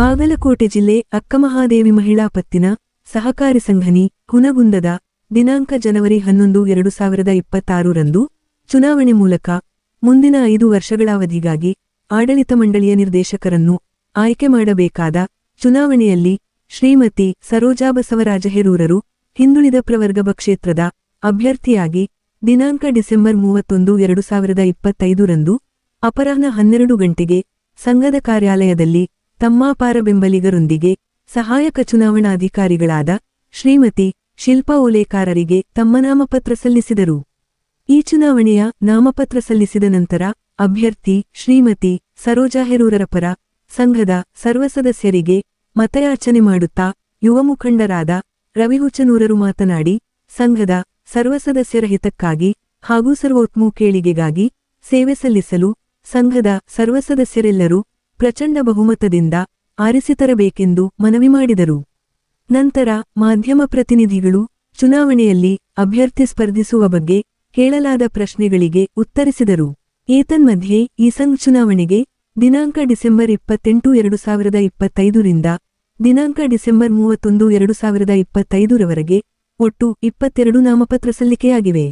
ಬಾಗಲಕೋಟೆ ಜಿಲ್ಲೆ ಅಕ್ಕಮಹಾದೇವಿ ಮಹಿಳಾ ಪತ್ತಿನ ಸಹಕಾರಿ ಸಂಘನಿ ಹುನಗುಂದದ ದಿನಾಂಕ ಜನವರಿ 11, 2026 ರಂದು ಚುನಾವಣೆ ಮೂಲಕ ಮುಂದಿನ 5 ವರ್ಷಗಳ ಅವಧಿಗಾಗಿ ಆಡಳಿತ ಮಂಡಳಿಯ ನಿರ್ದೇಶಕರನ್ನು ಆಯ್ಕೆ ಮಾಡಬೇಕಾದ ಚುನಾವಣೆಯಲ್ಲಿ ಶ್ರೀಮತಿ ಸರೋಜಾ ಬಸವರಾಜ ಹೆರೂರರು ಹಿಂದುಳಿದ ಪ್ರವರ್ಗ ಕ್ಷೇತ್ರದ ಅಭ್ಯರ್ಥಿಯಾಗಿ ದಿನಾಂಕ ಡಿಸೆಂಬರ್ 31, 2025 ರಂದು ಅಪರಾಹ್ನ 12 ಗಂಟೆಗೆ ಸಂಘದ ಕಾರ್ಯಾಲಯದಲ್ಲಿ ತಮ್ಮ ಅಪಾರ ಬೆಂಬಲಿಗರೊಂದಿಗೆ ಸಹಾಯಕ ಚುನಾವಣಾಧಿಕಾರಿಗಳಾದ ಶ್ರೀಮತಿ ಶಿಲ್ಪಾ ಓಲೇಕಾರರಿಗೆ ತಮ್ಮ ನಾಮಪತ್ರ ಸಲ್ಲಿಸಿದರು. ಈ ಚುನಾವಣೆಯ ನಾಮಪತ್ರ ಸಲ್ಲಿಸಿದ ನಂತರ ಅಭ್ಯರ್ಥಿ ಶ್ರೀಮತಿ ಸರೋಜಾ ಹೆರೂರರ ಪರ ಸಂಘದ ಸರ್ವ ಸದಸ್ಯರಿಗೆ ಮತಯಾಚನೆ ಮಾಡುತ್ತಾ ಯುವ ಮುಖಂಡರಾದ ರವಿಹುಚ್ಚನೂರರು ಮಾತನಾಡಿ, ಸಂಘದ ಸರ್ವ ಸದಸ್ಯರ ಹಿತಕ್ಕಾಗಿ ಹಾಗೂ ಸರ್ವೋತ್ಮುಖೇಳಿಗೆಗಾಗಿ ಸೇವೆ ಸಲ್ಲಿಸಲು ಸಂಘದ ಸರ್ವ ಸದಸ್ಯರೆಲ್ಲರೂ ಪ್ರಚಂಡ ಬಹುಮತದಿಂದ ಆರಿಸಿ ತರಬೇಕೆಂದು ಮನವಿ ಮಾಡಿದರು. ನಂತರ ಮಾಧ್ಯಮ ಪ್ರತಿನಿಧಿಗಳು ಚುನಾವಣೆಯಲ್ಲಿ ಅಭ್ಯರ್ಥಿ ಸ್ಪರ್ಧಿಸುವ ಬಗ್ಗೆ ಕೇಳಲಾದ ಪ್ರಶ್ನೆಗಳಿಗೆ ಉತ್ತರಿಸಿದರು. ಏತನ್ಮಧ್ಯೆ ಈ ಸಂಘ ಚುನಾವಣೆಗೆ ದಿನಾಂಕ ಡಿಸೆಂಬರ್ 28, 2025 ರಿಂದ ದಿನಾಂಕ ಡಿಸೆಂಬರ್ 31, 2025 ರವರೆಗೆ ಒಟ್ಟು 22 ನಾಮಪತ್ರ ಸಲ್ಲಿಕೆಯಾಗಿವೆ.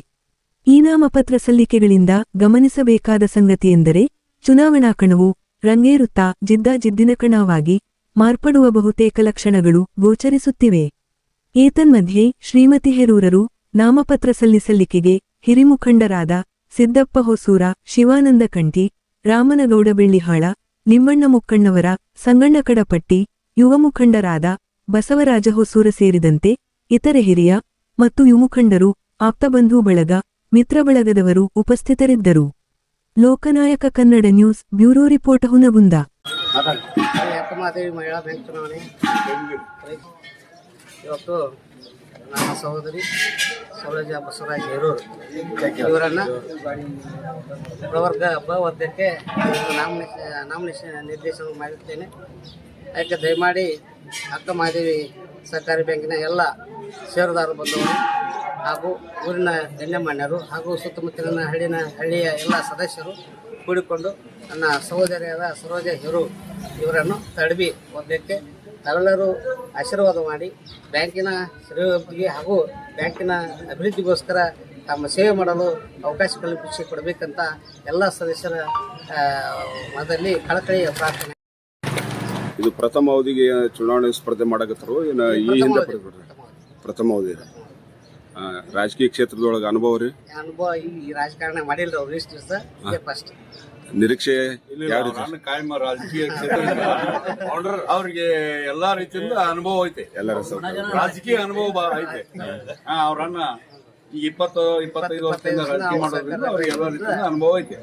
ಈ ನಾಮಪತ್ರ ಸಲ್ಲಿಕೆಗಳಿಂದ ಗಮನಿಸಬೇಕಾದ ಸಂಗತಿಯೆಂದರೆ ಚುನಾವಣಾ ಕಣವು ರಂಗೇರುತ್ತಾ ಜಿದ್ದಿನ ಕಣವಾಗಿ ಮಾರ್ಪಡುವ ಬಹುತೇಕ ಲಕ್ಷಣಗಳು ಗೋಚರಿಸುತ್ತಿವೆ. ಏತನ್ಮಧ್ಯೆ ಶ್ರೀಮತಿ ಹೆರೂರರು ನಾಮಪತ್ರ ಸಲ್ಲಿಕೆಗೆ ಹಿರಿಮುಖಂಡರಾದ ಸಿದ್ದಪ್ಪ ಹೊಸೂರ, ಶಿವಾನಂದ ಕಂಠಿ, ರಾಮನಗೌಡ ಬೆಳ್ಳಿಹಾಳ, ನಿಮ್ಮಣ್ಣ ಮುಕ್ಕಣ್ಣವರ, ಸಂಗಣ್ಣ ಕಡಪಟ್ಟಿ, ಯುವ ಮುಖಂಡರಾದ ಬಸವರಾಜ ಹೊಸೂರ ಸೇರಿದಂತೆ ಇತರೆ ಹಿರಿಯ ಮತ್ತು ಯುವಮುಖಂಡರು, ಆಪ್ತಬಂಧು ಬಳಗ, ಮಿತ್ರ ಬಳಗದವರು ಉಪಸ್ಥಿತರಿದ್ದರು. Lokanayaka Kannada news bureau report Hunagunda. Akkamahadevi ಮಹಿಳಾ ಬ್ಯಾಂಕ್ ಚುನಾವಣೆ ಇವತ್ತು ನನ್ನ ಸಹೋದರಿ ಸರೋಜಾ ಬಸವರಾಜ ಹೆರೂರು ಇವರನ್ನು ಪ್ರವರ್ಗ ಹುದ್ದೆಗೆ ನಾಮಿನೇಷನ್ ನಿರ್ದೇಶನ ಮಾಡಿದ್ದೇನೆ. ಅದಕ್ಕೆ ದಯಮಾಡಿ ಅಕ್ಕಮಹಾದೇವಿ ಸಹಕಾರಿ ಬ್ಯಾಂಕಿನ ಎಲ್ಲ ಷೇರುದಾರರು ಬಂದವರು ಹಾಗೂ ಊರಿನ ಗಣ್ಯಮಾನ್ಯರು ಹಾಗೂ ಸುತ್ತಮುತ್ತಲಿನ ಹಳ್ಳಿಯ ಎಲ್ಲ ಸದಸ್ಯರು ಕೂಡಿಕೊಂಡು ನನ್ನ ಸಹೋದರಿಯಾದ ಸರೋಜಾ ಹೆರೂರು ಇವರನ್ನು ತಡವಿ ಒದ್ದಕ್ಕೆ ತಾವೆಲ್ಲರೂ ಆಶೀರ್ವಾದ ಮಾಡಿ ಬ್ಯಾಂಕಿನ ಶ್ರೇಯೋಭಿವೃದ್ಧಿಗೆ ಹಾಗೂ ಬ್ಯಾಂಕಿನ ಅಭಿವೃದ್ಧಿಗೋಸ್ಕರ ತಮ್ಮ ಸೇವೆ ಮಾಡಲು ಅವಕಾಶ ಕಲ್ಪಿಸಿಕೊಡಬೇಕಂತ ಎಲ್ಲ ಸದಸ್ಯರ ಮನದಲ್ಲಿ ಕಳಕಳಿಯ ಪ್ರಾರ್ಥನೆ. ಇದು ಪ್ರಥಮ ಅವಧಿಗೆ ಚುನಾವಣೆ ಸ್ಪರ್ಧೆ ಮಾಡಕತ್ತರು ಏನು? ಈ ಹಿಂದೆ ಪ್ರಥಮ ಅವಧಿ ರಾಜಕೀಯ ಕ್ಷೇತ್ರದೊಳಗೆ ಅನುಭವ ರೀ? ಅನುಭವ ಈ ರಾಜಕಾರಣ ಮಾಡಿಲ್ಲ ಅವ್ರು ಇಷ್ಟು ದಿವಸ, ಇದೇ ಫಸ್ಟ್. ನಿರೀಕ್ಷೆ ಕಾಯಂ ರಾಜಕೀಯ ಕ್ಷೇತ್ರದಿಂದ ಅವ್ರಿಗೆ ಎಲ್ಲಾ ರೀತಿಯಿಂದ ಅನುಭವ ಐತೆ, ಎಲ್ಲರ ರಾಜಕೀಯ ಅನುಭವ ಐತೆ. ಅವ್ರನ್ನ ಈ 20-25 ವರ್ಷದಿಂದ ರಾಜಕೀಯ ಮಾಡೋದ್ರಿಂದ ಅವ್ರಿಗೆ ಎಲ್ಲಾ ರೀತಿಯಿಂದ ಅನುಭವ ಐತೆ.